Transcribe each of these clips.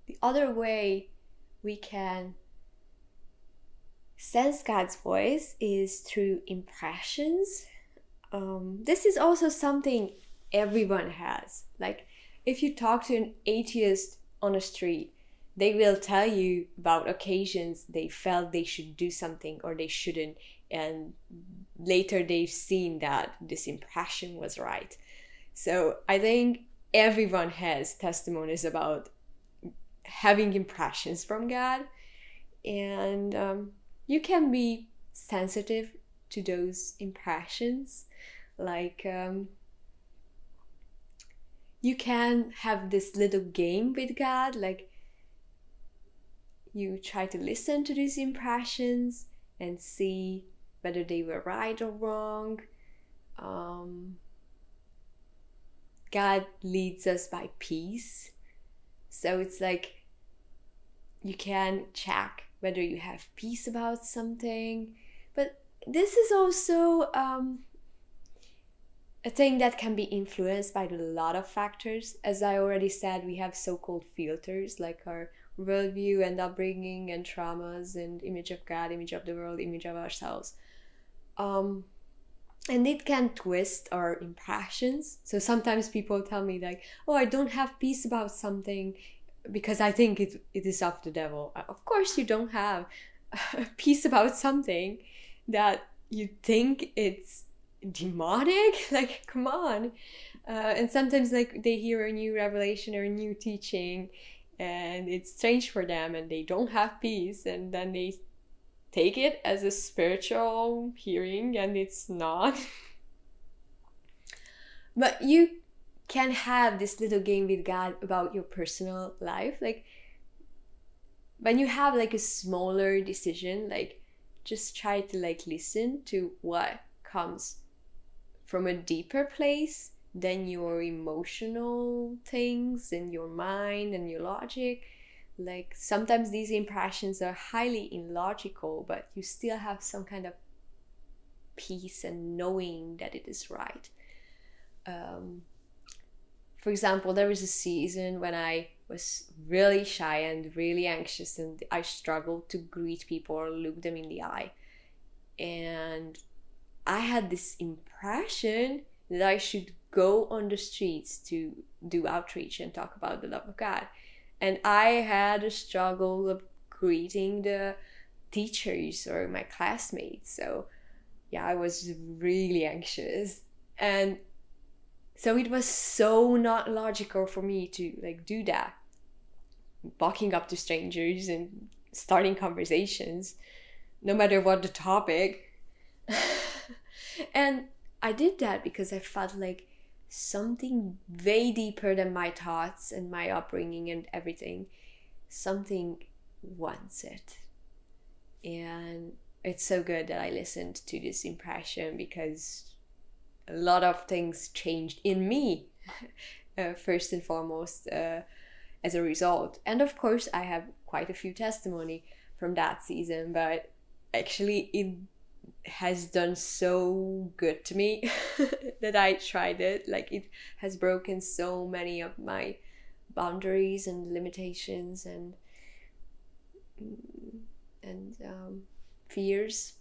the other way we can sense God's voice is through impressions. This is also something everyone has. Like, if you talk to an atheist on the street, they will tell you about occasions they felt they should do something or they shouldn't, and later they've seen that this impression was right. So I think everyone has testimonies about having impressions from God, and you can be sensitive to those impressions. Like, you can have this little game with God, like you try to listen to these impressions and see whether they were right or wrong. God leads us by peace. So it's like you can check whether you have peace about something. But this is also a thing that can be influenced by a lot of factors. As I already said, we have so-called filters, like our worldview and upbringing and traumas and image of God, image of the world, image of ourselves. And it can twist our impressions. So sometimes people tell me like, oh, I don't have peace about something because I think it is of the devil. Of course you don't have peace about something that you think it's demonic. Like, come on. And sometimes like they hear a new revelation or a new teaching and it's strange for them and they don't have peace, and then they take it as a spiritual hearing and it's not. But you can have this little game with God about your personal life. Like, when you have like a smaller decision, like just try to like listen to what comes from a deeper place than your emotional things and your mind and your logic. Like, sometimes these impressions are highly illogical, but you still have some kind of peace and knowing that it is right. For example, there was a season when I was really shy and really anxious, and I struggled to greet people or look them in the eye. And I had this impression that I should go on the streets to do outreach and talk about the love of God. And I had a struggle of greeting the teachers or my classmates. So yeah, I was really anxious. And so it was so not logical for me to like do that. Walking up to strangers and starting conversations, no matter what the topic. And I did that because I felt like something way deeper than my thoughts and my upbringing and everything. Something wants it. And it's so good that I listened to this impression, because a lot of things changed in me, first and foremost, as a result. And of course, I have quite a few testimony from that season, but actually it has done so good to me that I tried it. Like, it has broken so many of my boundaries and limitations and fears.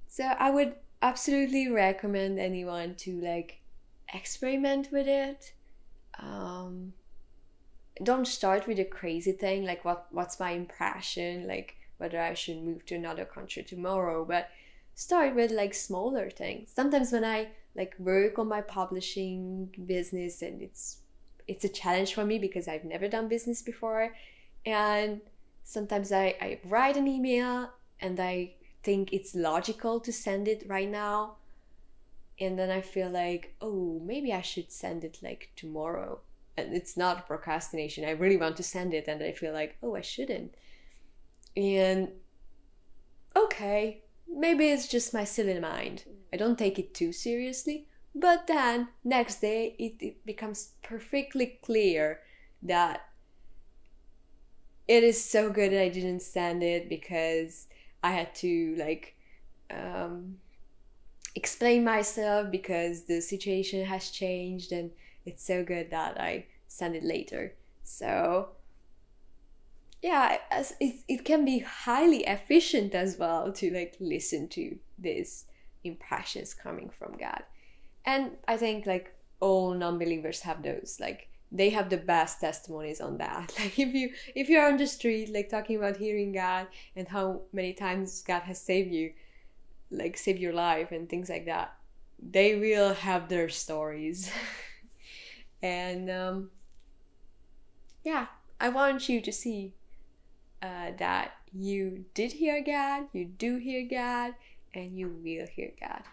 So I would absolutely recommend anyone to like experiment with it. Don't start with a crazy thing like what's my impression, like whether I should move to another country tomorrow, but start with like smaller things. Sometimes when I like work on my publishing business, and it's a challenge for me because I've never done business before, and sometimes I write an email and I think it's logical to send it right now, and then I feel like, oh, maybe I should send it like tomorrow. And it's not procrastination, I really want to send it, and I feel like, oh, I shouldn't. And okay, maybe it's just my silly mind, I don't take it too seriously. But then next day it becomes perfectly clear that it is so good that I didn't send it, because I had to like explain myself because the situation has changed, and it's so good that I send it later. So yeah, it can be highly efficient as well to like listen to these impressions coming from God. And I think like all non-believers have those, like they have the best testimonies on that. Like if you're on the street like talking about hearing God and how many times God has saved you, like saved your life and things like that, they will have their stories. And yeah, I want you to see that you did hear God, you do hear God, and you will hear God.